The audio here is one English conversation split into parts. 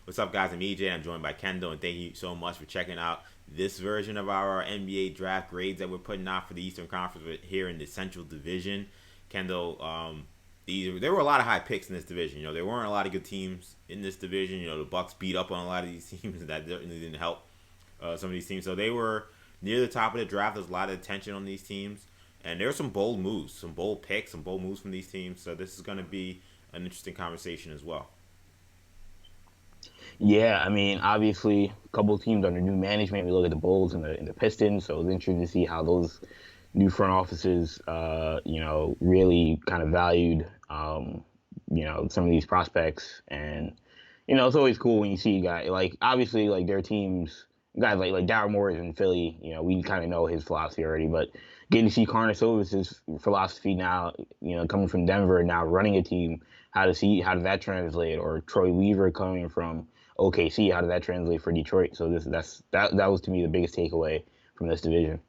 What's up, guys? I'm EJ. I'm joined by Kendall, and thank you so much for checking out this version of our NBA draft grades that we're putting out for the Eastern Conference here in the Central Division. Kendall, there were a lot of high picks in this division. There weren't a lot of good teams in this division. The Bucks beat up on a lot of these teams, and that didn't help some of these teams. So they were near the top of the draft. There's a lot of attention on these teams, and there were some bold moves, some bold picks, some bold moves from these teams. So this is going to be an interesting conversation as well. Yeah, I mean, obviously, a couple of teams under new management. We look at the Bulls and the Pistons, so it's interesting to see how those new front offices, really kind of valued, some of these prospects. And it's always cool when you see guys like obviously like their teams, guys like Daryl Morey in Philly. We kind of know his philosophy already, but getting to see Karnisovas's philosophy now, coming from Denver and now running a team, how does that translate? Or Troy Weaver coming from OKC, how did that translate for Detroit? So that was to me the biggest takeaway from this division.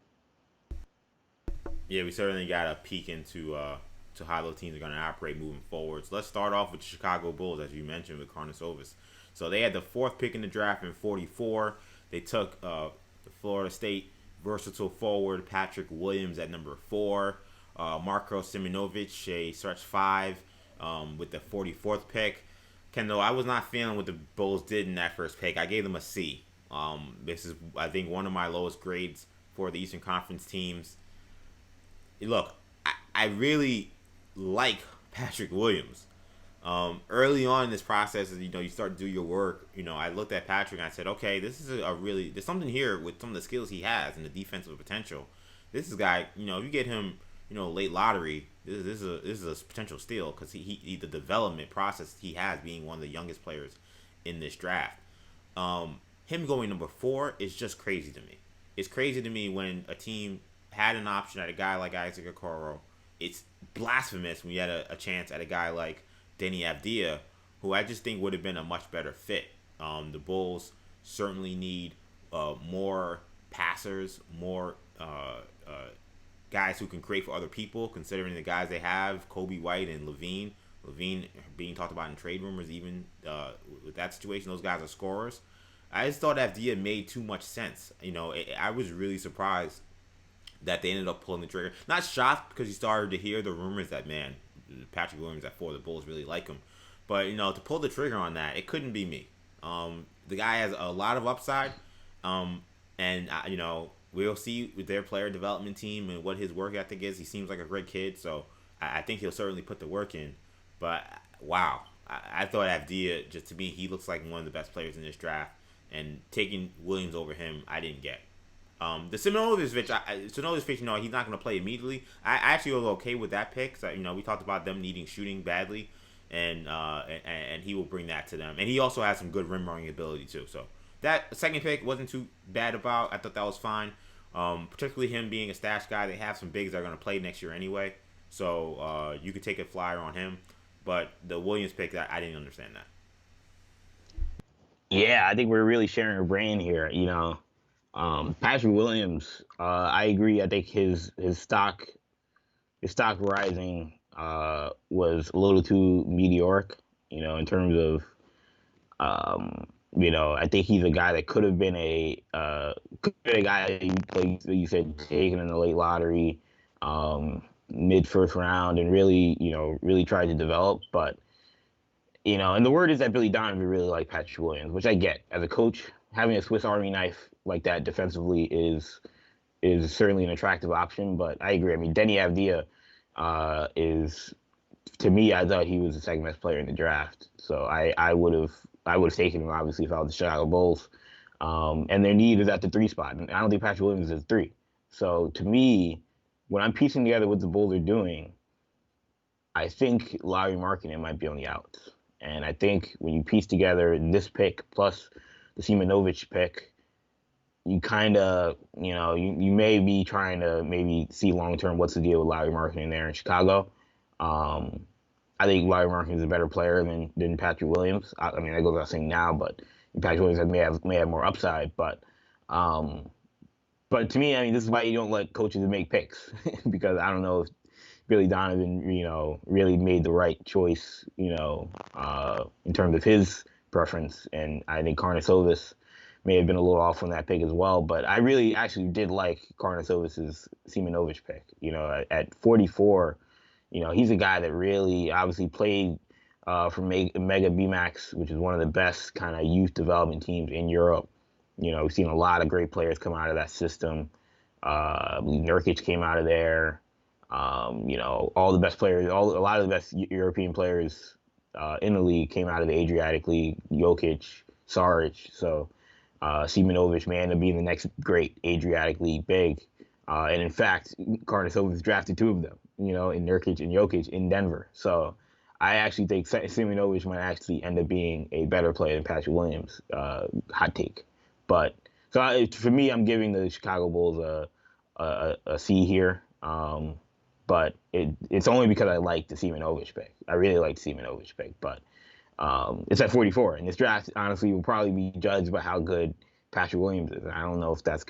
Yeah, we certainly got a peek into to how those teams are going to operate moving forward. So let's start off with the Chicago Bulls, as you mentioned, with Karnisovas. So they had the fourth pick in the draft in 44. They took the Florida State versatile forward Patrick Williams at number 4. Marko Simonovic, a stretch 5, with the 44th pick. Kendall, I was not feeling what the Bulls did in that first pick. I gave them a C. This is, I think, one of my lowest grades for the Eastern Conference teams. Look, I really like Patrick Williams. Early on in this process, as you start to do your work, I looked at Patrick and I said, okay, this is there's something here with some of the skills he has and the defensive potential. This is a guy, if you get him, late lottery, this is a potential steal because he the development process he has being one of the youngest players in this draft. Him going number 4 is just crazy to me. It's crazy to me when a team had an option at a guy like Isaac Okoro. It's blasphemous when you had a chance at a guy like Denny Avdia, who I just think would have been a much better fit. The Bulls certainly need more passers, more guys who can create for other people, considering the guys they have, Kobe White and Levine. Levine being talked about in trade rumors, even with that situation, those guys are scorers. I just thought Avdia made too much sense. I was really surprised that they ended up pulling the trigger. Not shocked because you started to hear the rumors that, man, Patrick Williams at 4, the Bulls really like him. But, to pull the trigger on that, it couldn't be me. The guy has a lot of upside. And we'll see with their player development team and what his work ethic is. He seems like a great kid, so I think he'll certainly put the work in. But, wow, I thought Avdia, just to me, he looks like one of the best players in this draft. And taking Williams over him, I didn't get. The Simonovic, he's not going to play immediately. I actually was okay with that pick. So, we talked about them needing shooting badly, and he will bring that to them. And he also has some good rim running ability too. So that second pick wasn't too bad about. I thought that was fine. Particularly him being a stash guy. They have some bigs that are going to play next year anyway. So you could take a flyer on him. But the Williams pick, I didn't understand that. Yeah, I think we're really sharing a brain here. Patrick Williams, I agree. I think his stock rising was a little too meteoric, in terms of I think he's a guy that could have been a guy like you said, taken in the late lottery, mid first round, and really tried to develop. But and the word is that Billy Donovan really liked Patrick Williams, which I get. As a coach, having a Swiss Army knife like that defensively is certainly an attractive option. But I agree. I mean, Denny Avdia is, to me, I thought he was the second best player in the draft. So I would have taken him, obviously, if I was the Chicago Bulls. And their need is at the 3 spot. And I don't think Patrick Williams is 3. So to me, when I'm piecing together what the Bulls are doing, I think Lauri Markkanen might be on the outs. And I think when you piece together this pick plus the Simonovic pick, you kind of, you may be trying to maybe see long-term what's the deal with Lauri Markkanen there in Chicago. I think Lauri Markkanen is a better player than Patrick Williams. I mean, that goes without saying now, but Patrick Williams may have more upside. But to me, I mean, this is why you don't let coaches make picks because I don't know if Billy Donovan, really made the right choice, in terms of his preference, and I think Karnisovas may have been a little off on that pick as well. But I really actually did like Karnisovas's Simonovic pick. At 44, he's a guy that really obviously played for Mega BMAX, which is one of the best kind of youth development teams in Europe. We've seen a lot of great players come out of that system. I believe Nurkic came out of there. All the best players, a lot of the best European players in the league came out of the Adriatic League. Jokic, Saric. So Simonovic may end up being the next great Adriatic League big. And in fact, Karnisovas drafted two of them, in Nurkic and Jokic in Denver. So I actually think Simonovic might actually end up being a better player than Patrick Williams. Hot take. But so for me, I'm giving the Chicago Bulls a C here. But it's only because I like the Simonovic pick. I really like the Simonovic pick. But it's at 44. And this draft, honestly, will probably be judged by how good Patrick Williams is. I don't know if that's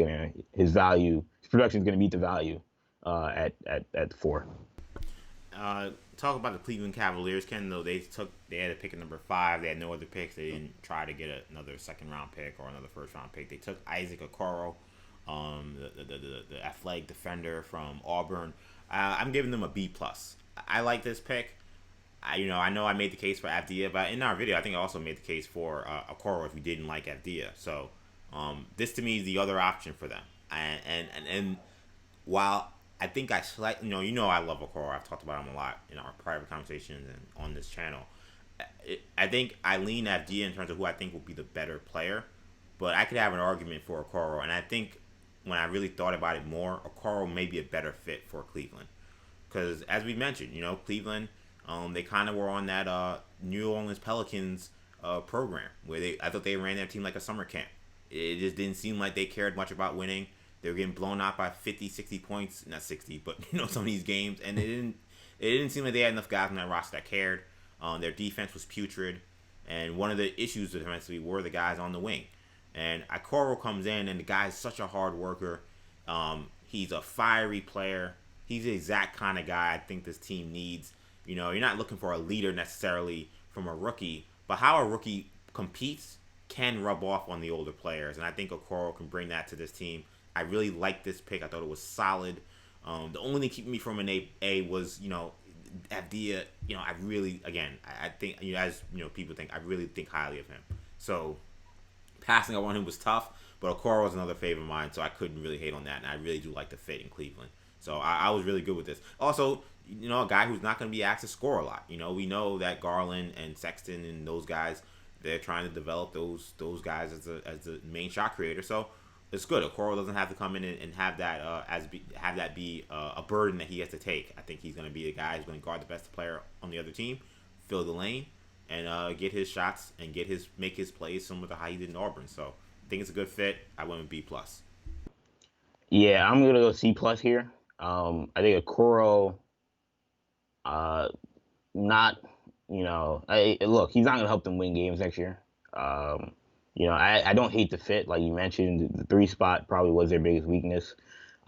his production is going to meet the value at 4. Talk about the Cleveland Cavaliers, Ken. Though they had a pick at number 5. They had no other picks. They didn't try to get another second round pick or another first round pick. They took Isaac Okoro, the athletic defender from Auburn. I'm giving them a B+. I like this pick. I know I made the case for Avdia, but in our video, I think I also made the case for Okoro if we didn't like Avdia. So this to me is the other option for them. And while I think I I love Okoro. I've talked about him a lot in our private conversations and on this channel. I think I lean Avdia in terms of who I think will be the better player, but I could have an argument for Okoro, and I think when I really thought about it more, Okoro may be a better fit for Cleveland. Because as we mentioned, Cleveland, they kind of were on that New Orleans Pelicans program where I thought they ran their team like a summer camp. It just didn't seem like they cared much about winning. They were getting blown out by 50, 60 points. Not 60, but some of these games. And it didn't seem like they had enough guys on that roster that cared. Their defense was putrid. And one of the issues defensively were the guys on the wing. And Okoro comes in, and the guy's such a hard worker. He's a fiery player. He's the exact kind of guy I think this team needs. You're not looking for a leader necessarily from a rookie, but how a rookie competes can rub off on the older players. And I think Okoro can bring that to this team. I really liked this pick. I thought it was solid. The only thing keeping me from an A was, Avdia. I really, again, I think, as people think, I really think highly of him. So passing on him was tough, but Okoro was another favorite of mine, so I couldn't really hate on that. And I really do like the fit in Cleveland. So I was really good with this. Also, a guy who's not going to be asked to score a lot. We know that Garland and Sexton and those guys, they're trying to develop those guys as the main shot creator. So it's good. Okoro doesn't have to come in and have that be a burden that he has to take. I think he's going to be a guy who's going to guard the best player on the other team, fill the lane, and get his shots and make his plays similar to how he did in Auburn. So I think it's a good fit. I went with B+. Yeah, I'm gonna go C+ here. I think Okoro, not, look, he's not going to help them win games next year. I don't hate the fit. Like you mentioned, the 3 spot probably was their biggest weakness.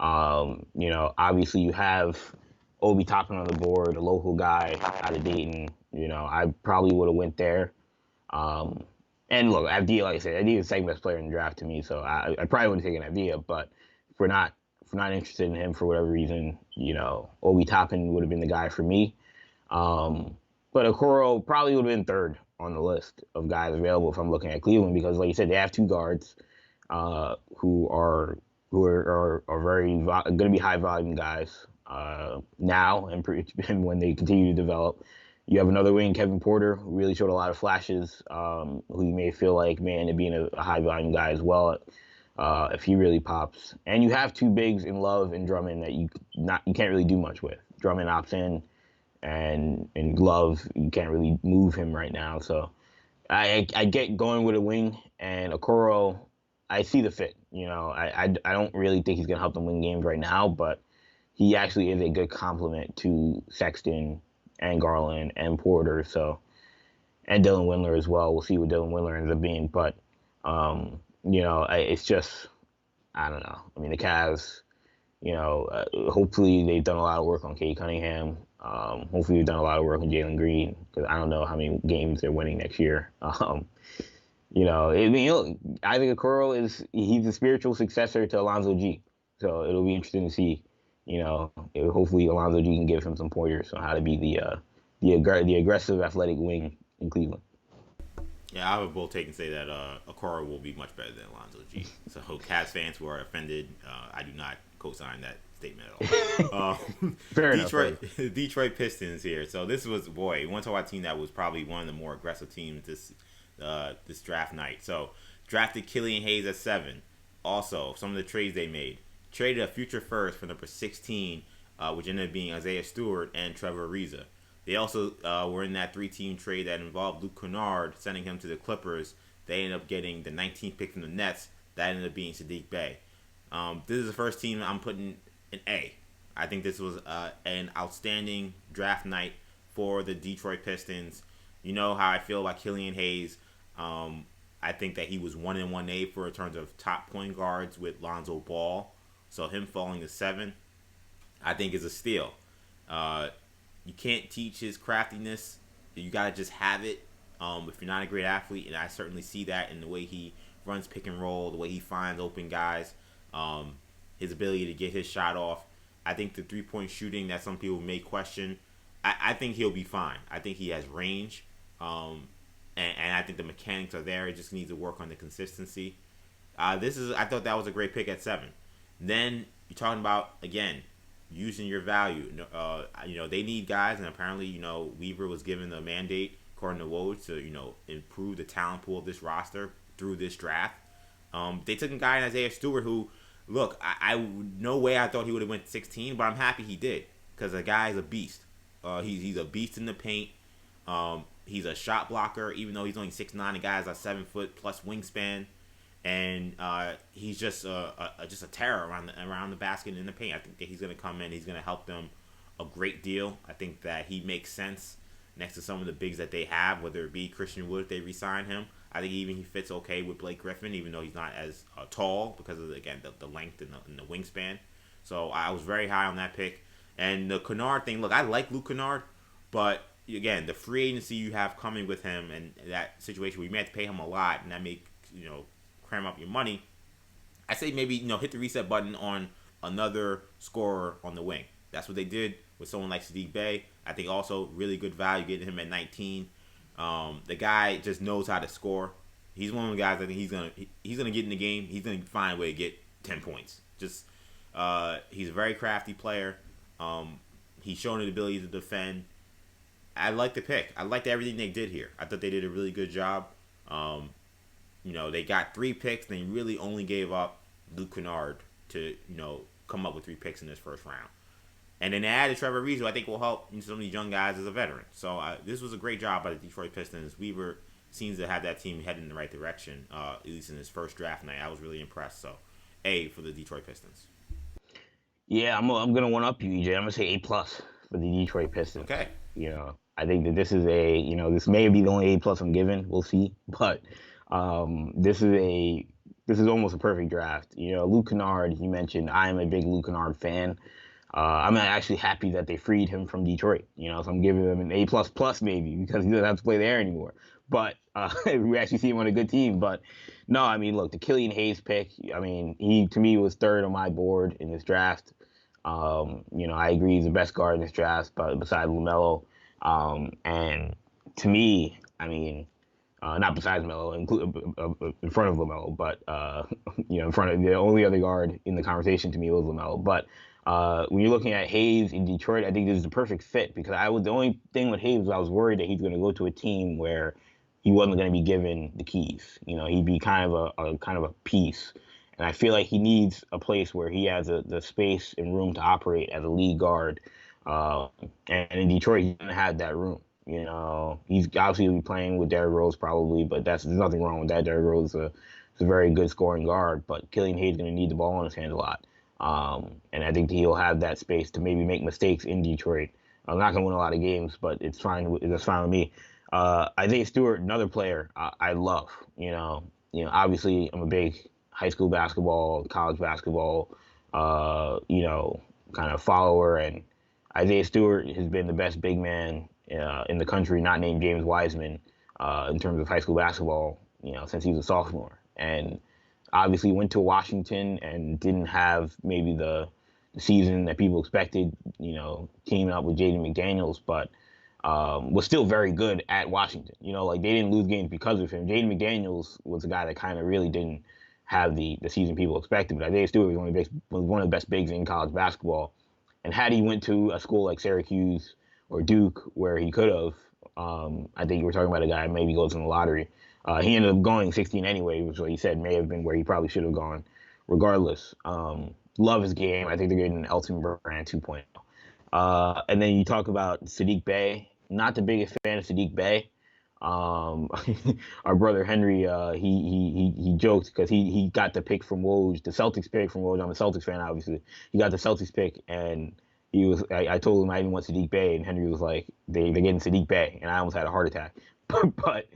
Obviously you have Obi Toppin on the board, a local guy out of Dayton. I probably would have went there. And look, Avdia, like I said, Avdia is the second best player in the draft to me, so I probably would have taken Avdia, but if we're not interested in him for whatever reason, Obi Toppin would have been the guy for me. But Okoro probably would have been 3rd on the list of guys available if I'm looking at Cleveland, because like you said, they have 2 guards who are very going to be high volume guys now and when they continue to develop. You have another wing, Kevin Porter, who really showed a lot of flashes, who you may feel like may end up being a high volume guy as well if he really pops. And you have 2 bigs in Love and Drummond that you can't really do much with. Drummond opts in, and Love, you can't really move him right now. So I get going with a wing, and Okoro, I see the fit. I don't really think he's gonna help them win games right now, but he actually is a good complement to Sexton and Garland and Porter. So, and Dylan Windler as well. We'll see what Dylan Windler ends up being, but it's just, I don't know. I mean, the Cavs, hopefully they've done a lot of work on Cade Cunningham. Hopefully, we've done a lot of work on Jalen Green because I don't know how many games they're winning next year. I think Okoro he's the spiritual successor to Alonzo G. So it'll be interesting to see. Hopefully Alonzo G can give him some pointers on how to be the aggressive athletic wing in Cleveland. Yeah, I would both take and say that Okoro will be much better than Alonzo G. So Cavs fans who are offended, I do not co-sign that statement at all. Fair Detroit, enough. Detroit Pistons here. So this was, boy, one to our team that was probably one of the more aggressive teams this draft night. So drafted Killian Hayes at 7. Also, some of the trades they made. Traded a future first for number 16, which ended up being Isaiah Stewart and Trevor Ariza. They also were in that 3-team trade that involved Luke Kennard, sending him to the Clippers. They ended up getting the 19th pick from the Nets. That ended up being Saddiq Bey. This is the first team I'm putting an A. I think this was an outstanding draft night for the Detroit Pistons. You know how I feel about Killian Hayes. I think that he was 1-1A for in terms of top point guards with Lonzo Ball. So him falling to 7, I think is a steal. You can't teach his craftiness. You got to just have it if you're not a great athlete. And I certainly see that in the way he runs pick and roll, the way he finds open guys, his ability to get his shot off. I think the three-point shooting that some people may question, I think he'll be fine. I think he has range. And I think the mechanics are there. It just needs to work on the consistency. I thought that was a great pick at 7. Then you're talking about, again, using your value. They need guys, and apparently, Weaver was given the mandate, according to Woj, to, improve the talent pool of this roster through this draft. They took a guy in Isaiah Stewart who, look, I no way I thought he would have went 16, but I'm happy he did because the guy is a beast. He's a beast in the paint. He's a shot blocker, even though he's only 6'9", the guy has a 7-foot plus wingspan. And he's just a terror around the basket and in the paint. I think that he's going to come in. He's going to help them a great deal. I think that he makes sense next to some of the bigs that they have, whether it be Christian Wood if they re-sign him. I think even he fits okay with Blake Griffin, even though he's not as tall because of, again, the length and the wingspan. So I was very high on that pick. And the Kennard thing, look, I like Luke Kennard, but again, the free agency you have coming with him and that situation where you may have to pay him a lot and that may, cram up your money, I say maybe, hit the reset button on another scorer on the wing. That's what they did with someone like Saddiq Bey. I think also really good value getting him at 19. The guy just knows how to score. He's one of the guys I think he's gonna get in the game. He's gonna find a way to get 10 points. Just he's a very crafty player. He's shown the ability to defend. I like the pick. I liked everything they did here. I thought they did a really good job. They got 3 picks. And they really only gave up Luke Kennard to, come up with 3 picks in this first round. And then they added Trevor Ariza, who I think will help some of these young guys as a veteran. So this was a great job by the Detroit Pistons. Weaver seems to have that team heading in the right direction, at least in his first draft night. I was really impressed. So, A for the Detroit Pistons. Yeah, I'm gonna one up you, EJ. I'm gonna say A+ for the Detroit Pistons. Okay. I think that this is this may be the only A+ I'm giving. We'll see, but this is almost a perfect draft. Luke Kennard, you mentioned. I am a big Luke Kennard fan. I'm actually happy that they freed him from Detroit. So I'm giving him an A++ maybe because he doesn't have to play there anymore. But we actually see him on a good team. But no, look, the Killian Hayes pick. He to me was 3rd on my board in this draft. I agree he's the best guard in this draft, but besides LaMelo. And to me, not besides Melo, in front of LaMelo, but in front of the only other guard in the conversation to me was LaMelo. But when you're looking at Hayes in Detroit, I think this is the perfect fit because the only thing with Hayes was I was worried that he's going to go to a team where he wasn't going to be given the keys. He'd be kind of a piece. And I feel like he needs a place where he has the space and room to operate as a lead guard. And in Detroit, he doesn't have that room. He's obviously going to be playing with Derrick Rose probably, but there's nothing wrong with that. Derrick Rose is a very good scoring guard, but Killian Hayes is going to need the ball in his hand a lot. And I think he'll have that space to maybe make mistakes in Detroit. I'm not going to win a lot of games, but it's fine. That's fine with me. Isaiah Stewart, another player I love. Obviously I'm a big high school basketball, college basketball, kind of follower, and Isaiah Stewart has been the best big man in the country, not named James Wiseman, in terms of high school basketball, since he was a sophomore. And obviously went to Washington and didn't have maybe the season that people expected, teaming up with Jaden McDaniels, but was still very good at Washington. Like they didn't lose games because of him. Jaden McDaniels was a guy that kind of really didn't have the season people expected, but Isaiah Stewart was one of the best bigs in college basketball. And had he went to a school like Syracuse or Duke, where he could have, I think you were talking about a guy maybe goes in the lottery. He ended up going 16 anyway, which, like he said, may have been where he probably should have gone, regardless. Love his game. I think they're getting an Elton Brand 2.0. And then you talk about Sadiq Bey. Not the biggest fan of Sadiq Bey. Our brother Henry, he joked because he got the pick from Woj, the Celtics pick from Woj. I'm a Celtics fan, obviously. He got the Celtics pick, and I told him I didn't want Sadiq Bey, and Henry was like, they're getting Sadiq Bey, and I almost had a heart attack. but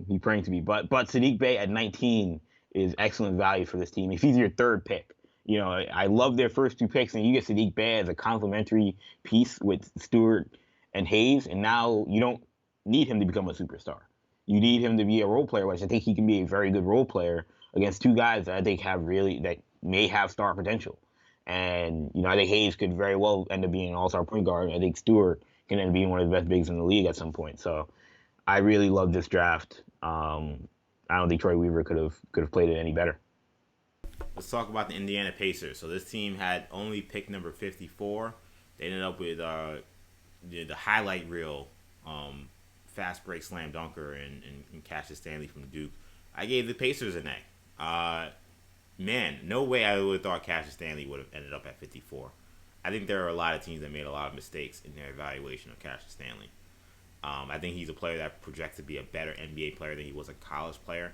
he pranked me. But Sadiq Bey at 19 is excellent value for this team. If he's your third pick, I love their first two picks, and you get Sadiq Bey as a complementary piece with Stewart and Hayes, and now you don't need him to become a superstar. You need him to be a role player, which I think he can be a very good role player against two guys that I think that may have star potential. And, I think Hayes could very well end up being an all-star point guard. I think Stewart can end up being one of the best bigs in the league at some point. So I really love this draft. I don't think Troy Weaver could have played it any better. Let's talk about the Indiana Pacers. So this team had only pick number 54. They ended up with the highlight reel fast break slam dunker and Cassius Stanley from Duke. I gave the Pacers an A. Man, no way I would have thought Cassius Stanley would have ended up at 54. I think there are a lot of teams that made a lot of mistakes in their evaluation of Cassius Stanley. I think he's a player that projects to be a better NBA player than he was a college player.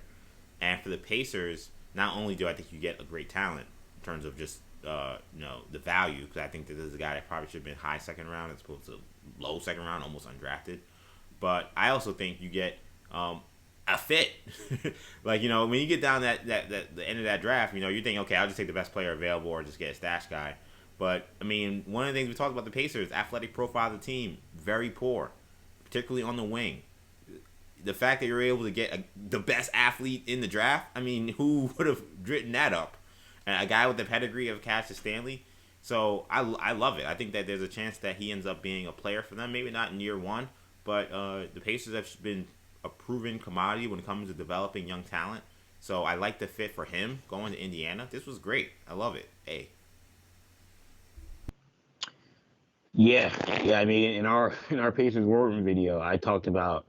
And for the Pacers, not only do I think you get a great talent in terms of just the value, because I think that this is a guy that probably should have been high second round as opposed to low second round, almost undrafted. But I also think you get a fit. Like, when you get down that the end of that draft, you're thinking, okay, I'll just take the best player available or just get a stash guy. But, one of the things we talked about the Pacers, athletic profile of the team, very poor, particularly on the wing. The fact that you're able to get the best athlete in the draft, who would have written that up? And a guy with the pedigree of Cassius Stanley. So I love it. I think that there's a chance that he ends up being a player for them. Maybe not in year one, but the Pacers have been a proven commodity when it comes to developing young talent. So I like the fit for him going to Indiana. This was great. I love it. Hey. Yeah. In our Pacers War Room video, I talked about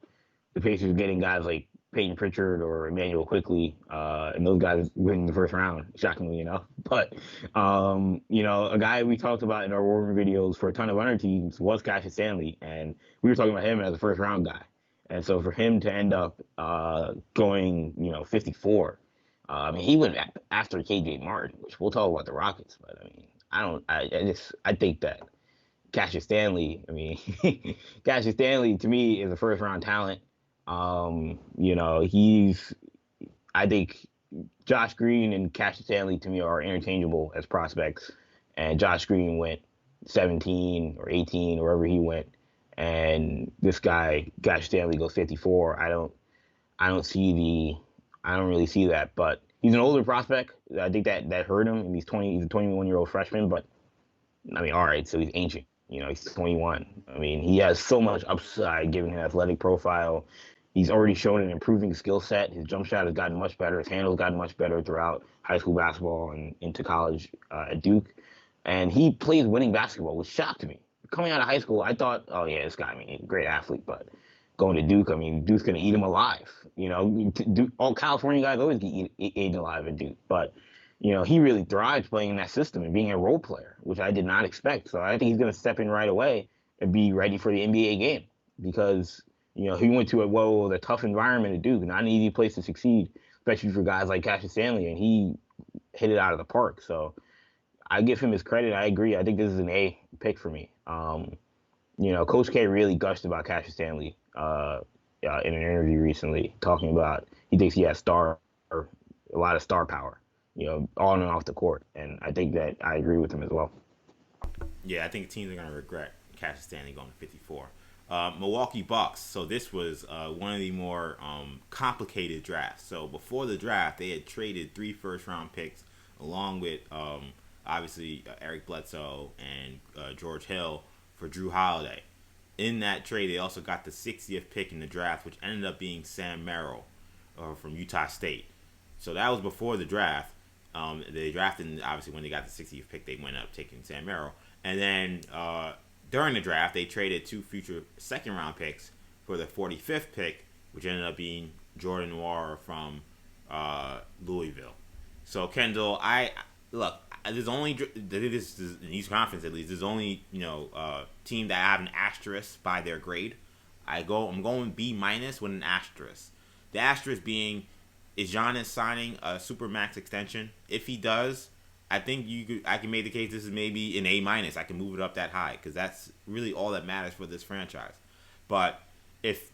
the Pacers getting guys like Peyton Pritchard or Emmanuel Quickly, and those guys winning the first round, shockingly, But, a guy we talked about in our War Room videos for a ton of other teams was Cassius Stanley, and we were talking about him as a first round guy. And so for him to end up going, 54, he went after KJ Martin, which we'll talk about the Rockets, but I think that Cassius Stanley, Cassius Stanley to me is a first round talent. I think Josh Green and Cassius Stanley to me are interchangeable as prospects, and Josh Green went 17 or 18 or wherever he went, and this guy Cassius Stanley goes 54. I don't really see that, but he's an older prospect. I think that hurt him, and he's a 21-year-old freshman, but all right, so he's ancient. He's 21. He has so much upside given his athletic profile. He's already shown an improving skill set. His jump shot has gotten much better. His handle's gotten much better throughout high school basketball and into college at Duke. And he plays winning basketball, which shocked me. Coming out of high school, I thought, oh, yeah, this guy, he's a great athlete. But going to Duke, Duke's going to eat him alive. All California guys always get eaten alive at Duke. But, he really thrives playing in that system and being a role player, which I did not expect. So I think he's going to step in right away and be ready for the NBA game because he went to a tough environment at Duke, not an easy place to succeed, especially for guys like Cassius Stanley, and he hit it out of the park. So I give him his credit. I agree. I think this is an A pick for me. Coach K really gushed about Cassius Stanley in an interview recently, talking about he thinks he has a lot of star power, on and off the court, and I think that I agree with him as well. Yeah, I think teams are going to regret Cassius Stanley going to 54. Milwaukee Bucks. So this was one of the more complicated drafts. So before the draft, they had traded 3 first-round picks along with obviously Eric Bledsoe and George Hill for Jrue Holiday. In that trade, they also got the 60th pick in the draft, which ended up being Sam Merrill from Utah State. So that was before the draft. They drafted, and obviously, when they got the 60th pick, they went up taking Sam Merrill. And then during the draft, they traded 2 future second-round picks for the 45th pick, which ended up being Jordan Nwora from Louisville. So Kendall, there's only this in East Conference at least. There's only team that have an asterisk by their grade. I'm going B- with an asterisk. The asterisk being, is Giannis signing a supermax extension? If he does, I think I can make the case this is maybe an A-. I can move it up that high because that's really all that matters for this franchise. But if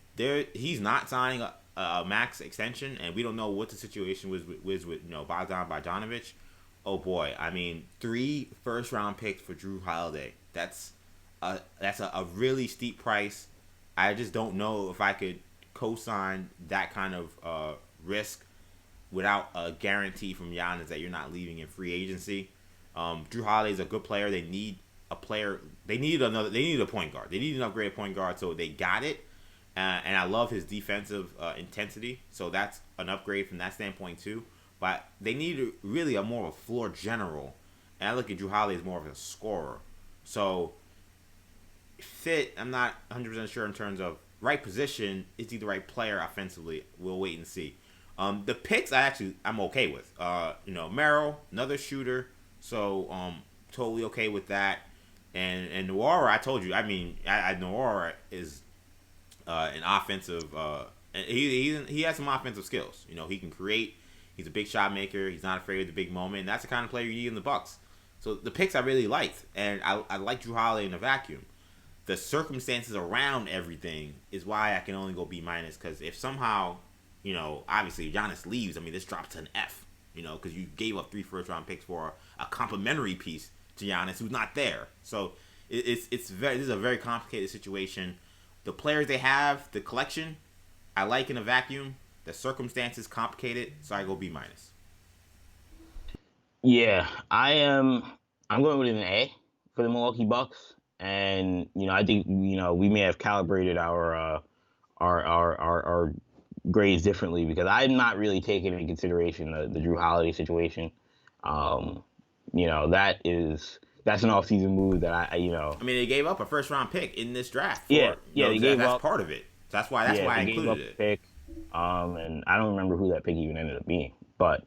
he's not signing a max extension, and we don't know what the situation was with Bogdan Bogdanovic. Oh boy, I mean, 3 first-round picks for Jrue Holiday. That's a really steep price. I just don't know if I could co-sign that kind of risk without a guarantee from Giannis that you're not leaving in free agency. Jrue Holiday is a good player. They need a player. They needed a point guard. They needed an upgraded point guard, so they got it. And I love his defensive intensity, so that's an upgrade from that standpoint too. But they need really more of a floor general, and I look at Jrue Holiday as more of a scorer. So fit, I'm not 100% sure in terms of right position. Is he the right player offensively? We'll wait and see. The picks I'm okay with. Merrill, another shooter, so totally okay with that. And Nwora, I told you. I mean, Nwora is an offensive. He has some offensive skills. He can create. He's a big shot maker. He's not afraid of the big moment. And that's the kind of player you need in the Bucks. So the picks I really liked, and I like Jrue Holiday in a vacuum. The circumstances around everything is why I can only go B-, because if somehow, obviously Giannis leaves, I mean, this drops to an F, because you gave up 3 first-round picks for a complimentary piece to Giannis who's not there. So this is a very complicated situation. The players they have, the collection, I like in a vacuum. The circumstances complicated, so I go B-. Yeah, I'm going with an A for the Milwaukee Bucks, and I think we may have calibrated our grades differently because I'm not really taking into consideration the Jrue Holiday situation. That's an offseason move that I mean, they gave up a first-round pick in this draft. They gave that's up part of it. That's why I included it. Pick, and I don't remember who that pick even ended up being, but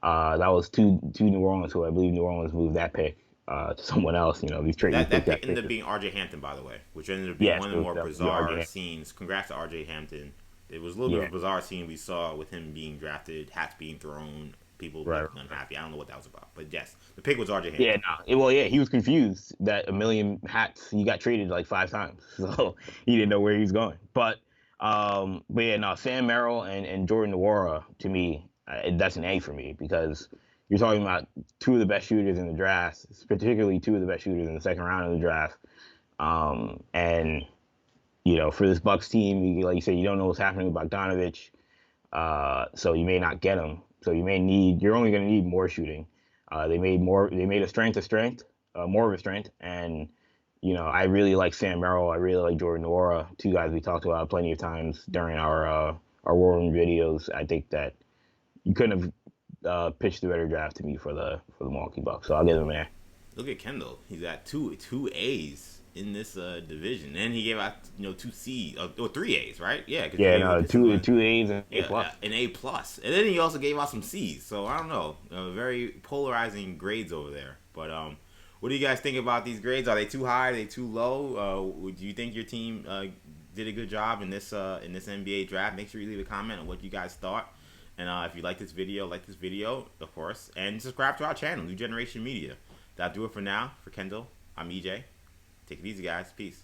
that was to New Orleans, who I believe New Orleans moved that pick to someone else. These trades. That pick ended up being R.J. Hampton, by the way, which ended up being one of the more bizarre scenes. Congrats to R.J. Hampton. It was a little bit of a bizarre scene we saw with him being drafted, hats being thrown, people being unhappy. I don't know what that was about, but yes, the pick was R.J. Hampton. He was confused that a million hats. He got traded like 5 times, so he didn't know where he was going. But Sam Merrill and Jordan Nwora, to me, that's an A for me because you're talking about 2 of the best shooters in the draft, particularly 2 of the best shooters in the second round of the draft. And for this Bucks team, like you said, you don't know what's happening with Bogdanovic, so you may not get him. So you're only going to need more shooting. They made a strength a strength, more of a strength, and I really like Sam Merrill. I really like Jordan Nwora, 2 guys we talked about plenty of times during our War Room videos. I think that you couldn't have pitched a better draft to me for the Milwaukee Bucks. So I'll give him an A. Look at Kendall. He's got two A's in this division, and he gave out 2 C's or 3 A's, right? Yeah. Two A's and A plus. An A plus, and then he also gave out some C's. So I don't know, very polarizing grades over there. But what do you guys think about these grades? Are they too high? Are they too low? Do you think your team did a good job in this NBA draft? Make sure you leave a comment on what you guys thought. And if you like this video, of course. And subscribe to our channel, New Generation Media. That'll do it for now. For Kendall, I'm EJ. Take it easy, guys. Peace.